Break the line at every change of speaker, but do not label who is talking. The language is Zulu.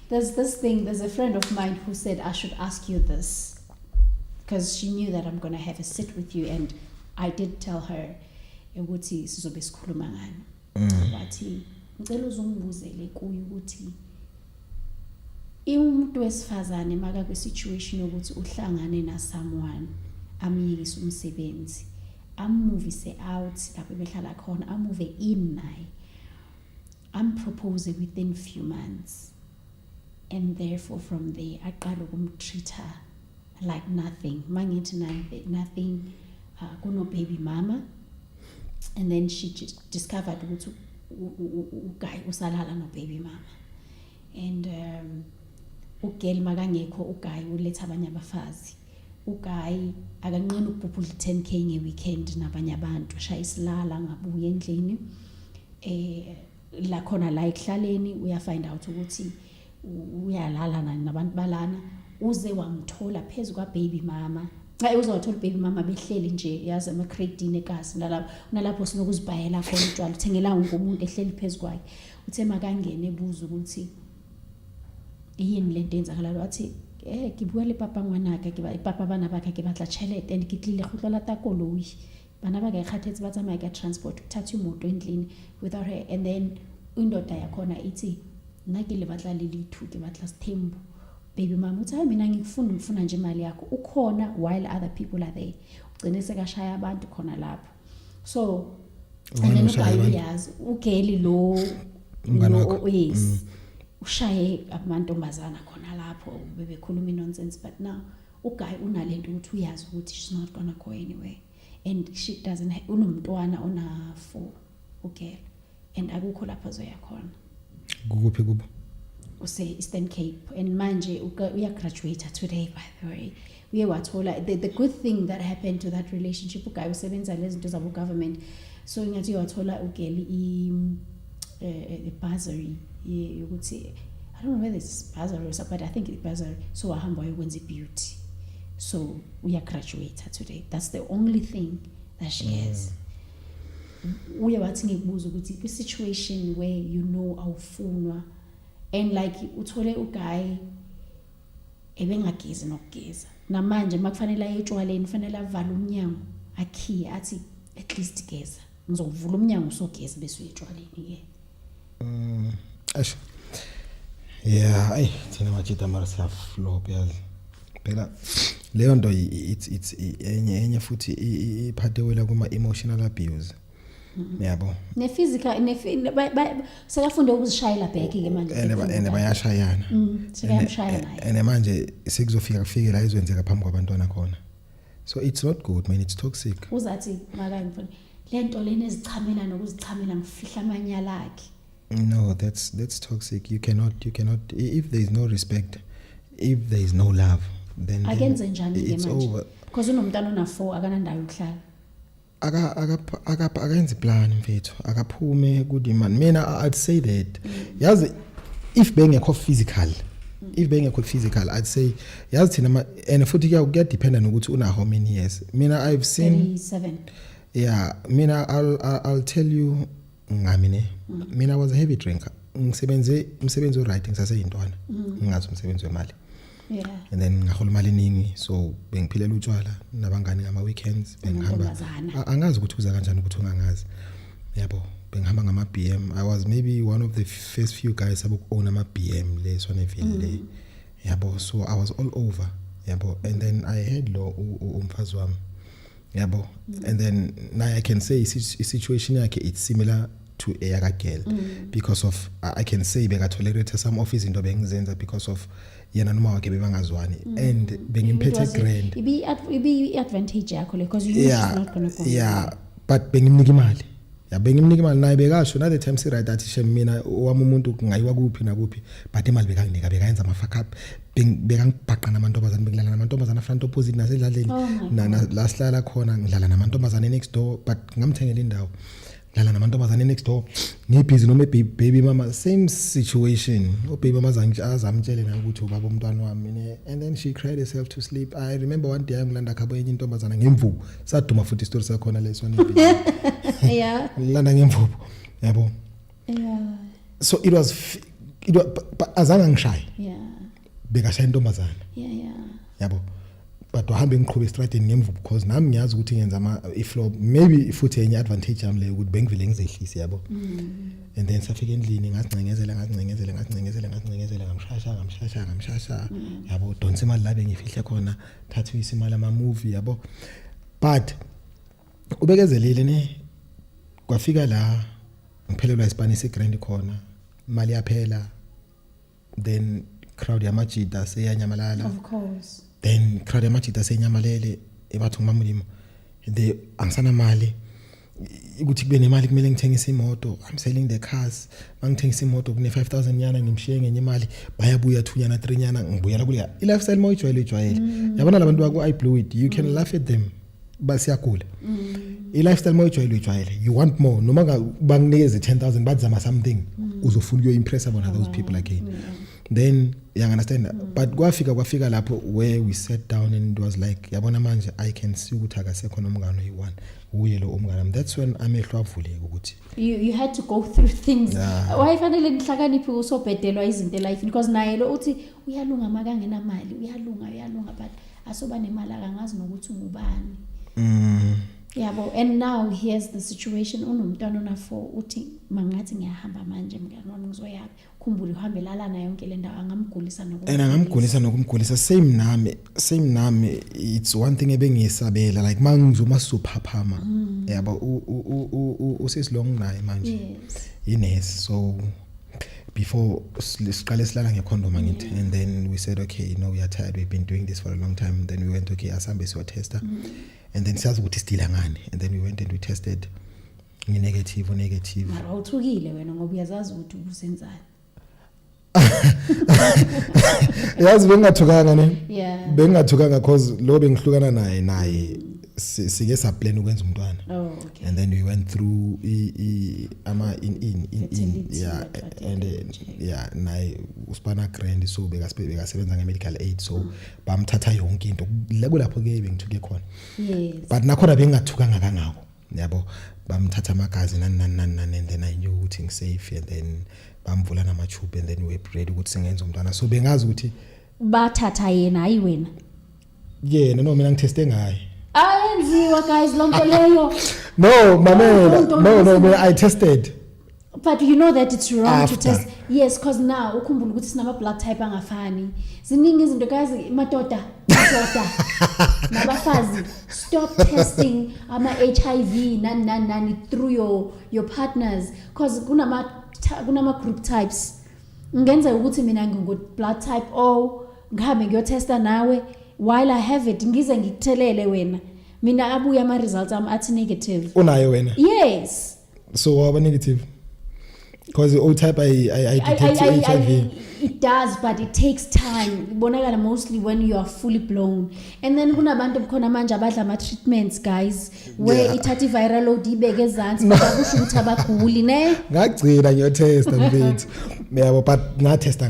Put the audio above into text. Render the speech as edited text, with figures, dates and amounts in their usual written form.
there's a friend of mine who said I should ask you this because she knew that I'm going to have a sit with you, and I did tell her ukuthi sizobe sikhuluma ngani. Wathi ngicela uzongibuzele kuyo ukuthi umuntu wesifazane maka kwi situation ukuthi uhlangane na someone amyekisa umsebenzi, ammovise out lapho behlala khona, amove in naye, propose within few months, and therefore from there aqala ukumtreat her like nothing. Mangithi nothing, kuno baby mama, and then she just discovered ukuthi uguy usalala no baby mama, and ugel makangekho uguy uletha abanye abafazi. Uguy akanqeni ukubhubhula 10k ngeweekend nabanye abantu, shaya isilala ngabuye endlini la khona la ekhlaleni uya find out ukuthi uyalala nabantu balana, uze wamthola phezulu kwa baby mama. Uze wathola baby mama behleli nje yazi ama crate nekasi nalapho sinokuzibhayela khona utshwala, uthengela ngomuntu ehleli phezulu kwakhe. Uthe makangene ebuza ukuthi yini lento enzakala, wathi ke bua le papa ngwanaka ke ba papa bana ba ka ke batla tšhelete and ke tlile go tlola ta koloi, bana ba ka ikhathetse ba tsamaya ka transport uthatha imoto endlini without her. And then indoda yakhona ithi nna ke le batla le lithu, ke batla Sithembu. Baby mama uthi mina ngifuna nje imali yakho, ukhona while other people are there. Ugcine sekashaya abantu khona lapho. So and then uyazi ugeli lo yes ushaye amantombazana khona lapho bebekhuluma nonsense, but now uguy unalento ukuthi uyazi ukuthi she's not gonna go anywhere, and she doesn't unomntwana ona 4 ugel, and akukho lapho zoya khona.
Kuphi kubo?
Use Eastern Cape, and manje uya graduate today by the way. Uye wathola the good thing that happened to that relationship, uguy usebenza lezinto zabo government, so ngathi wathola ugel a bursary yokuthi I don't know whether it's bursary or something, but I think it's bursary. So ahamba yokwenza beauty, so uya graduate today. That's the only thing that she has. Uye wathi ngikubuza ukuthi kwi situation where you know awufunwa, and like uthole uguy ebengagezi nokugeza, namanje makufanele ayetshwaleni kufanele avala umnyango akhiye athi at least geza, ngizovula umnyango usogeza bese uyetshwaleni ke.
Yeah, ay thina machita mara siyaflop yazi. Phela leyo nto it's enye futhi iphathewela kuma emotional abuse. Yabo.
Ne physical sekafunde ukuzishayela back ke manje.
Ene bayashayana.
Sekayamshaya naye.
Ene manje sekuzofika la izwenzeka phambi kwabantwana khona. So it's not good man, it's toxic.
Uzathi makangifuna lento lena ezichamela nokuzichamela ngifihla amanyala akhe.
No, that's toxic. You cannot if there is no respect, if there is no love, then
akenze njani ke
it's
manje?
over.
Because unomntana ona 4 akanandawo yokuhlala.
Akenze plan mfethu, akaphume good man. Mina I'd say that yazi if bengekho physical, I'd say yazi thina and futhi kuya depend ukuthi una how many years. Mina I've seen
37.
Yeah, mina I'll tell you ngamine. Mina I was a heavy drinker. Umsebenzi writing saseyintwana. Ngathi umsebenzi wemali.
Yeah.
And then ngahola imali eningi, so bengiphilela utshwala nabangani ngama weekends bengihamba. Angazi ukuthi kuza kanjani ukuthi ungangazi. Yabo, bengihamba ngama BM. I was maybe one of the first few guys abu own ama BM le Swaneville le. Yabo, so I was all over. Yabo, and then I had lo umfazi wami. Yabo, and then now I can say situation yakhe it's similar to a yaga girl because of I can say bega tolerate some office into bengizenza because of yena noma wakhe bebangazwani and bengimphethe grand
ibi advantage yakho le because you know she's not going to go.
Yeah, but bengimnika imali. Ya bengimnika imali naye bekasho na the time si right that shem mina wami umuntu ngayiwa kuphi na kuphi, but imali bekanginika bekayenza ama fuck up bekangibhaqa namantombazana bengilala namantombazana front opposite nasedlaleni na la sihlala khona ngidlala namantombazana next door, but ngamthengela indawo ngidlala namantombazana next door ngibhizi noma baby mama same situation. Baby mama azamtshele na ukuthi ubaba umntwana wami and then she cried herself to sleep. I remember one day ngilanda khabo enye intombazana ngemvubu saduma futhi story sakhona leso
Yeah.
ngilanda ngemvubu yabo.
Yeah.
So it was azange ngishaye
yeah
bekashaya intombazana
yeah
yabo but wahambe ngiqhubeka estradini ngemvu because nami ngiyazi ukuthi ngenza iflow maybe futhi enye advantage yami leyo ukuthi bengivele ngizehlise yabo and then safika endlini ngacengezela ngamshasha yabo donsa imali la bengifihle khona thatha isimali ama movie yabo but ubekezelile ne kwafika la ngiphelelwa iSpanish grand khona imali yaphela then crowd yamajida seyanyamalala
of course
then crowd yamajida senyamalele ebathu ngimamulimo the angisana mali ukuthi kube nemali kumele ngithengise imoto I'm selling the cars mangithengisa imoto kune 5000 nyana ngimshiye ngenye imali bayabuya 2 nyana 3 nyana ngibuyela kuleya I lifestyle moyijwayele yabona labantu bako I blew it you can laugh at them basiyagula I lifestyle moyijwayele you want more noma banginikeze 10000 bazama something uzofuna uyo impress about those people again then you understand but kwafika lapho where we sat down and it was like yabona manje I can see ukuthi akasekho nomngane oyi1 uye lo umngane that's when amehlo avuleka ukuthi
you had to go through things wayifanele ngihlakaniphi usobhedelwa izinto life because naye lo uthi uyalunga makangena mali uyalunga but asoba nemali akangazi nokuthi ungubani yabo and now here's the situation unomntwana ona 4 uthi mangathi ngiyahamba manje mngani wami ngizoyapi khumbula uhambelalana yonke le ndawo angamgulisa
nokumgulisa same nami it's one thing ebengiyisabela like mangizoma suphaphama yabo usesilong naye manje ines so before siqale silala ngecondom angithi and then we said okay we are tired we've been doing this for a long time then we went okay asambe siwa tester and then siyazi ukuthi sidila ngani and then we went and we tested negative
mara uthukile wena ngoba uyazazi ukuthi usenzani
yazi bengathukanga ne
yeah
bengathukanga cause lo bengihlukana naye sike sa plan ukwenza umntwana
okay
and then we went through ama in yeah and yeah naye uspana grand so bekasebenza ngemedical aid so bamthatha yonke into lapho ke bengithuke khona
yes
but nakhona bengathukanga kangako yabo bamthatha amagazi nani and then I knew ukuthi ngisafe and then bamvula namatube and then we ready ukuthi singenza umntwana so bengazi ukuthi
bathatha yena ayi wena
yena no mina ngiteste ngaye
ayenziwa guys lonke leyo
no mamela no I tested
but you know that it's wrong
After.
to test yes cause now ukhumbula ukuthi sinama blood type angafani ziningi izinto guys madoda nabafazi stop testing ama HIV nani through your partners cause kunama group types ngenza ukuthi mina ngingo blood type O ngihambe ngiyotesta nawe while I have it ngize ngikuthelele wena mina abuya ama results am athi negative
unayo wena
yes
so waba negative because O type I detect HIV
it does but it takes time ibonakala mostly when you are fully blown and then kunabantu bukhona manje abadla ama treatments guys where ithatha viral load ibeke ezantsi bakusho ukuthi abaguli ne
ngagcina ngiyotesta mfethu yabo but ngatesta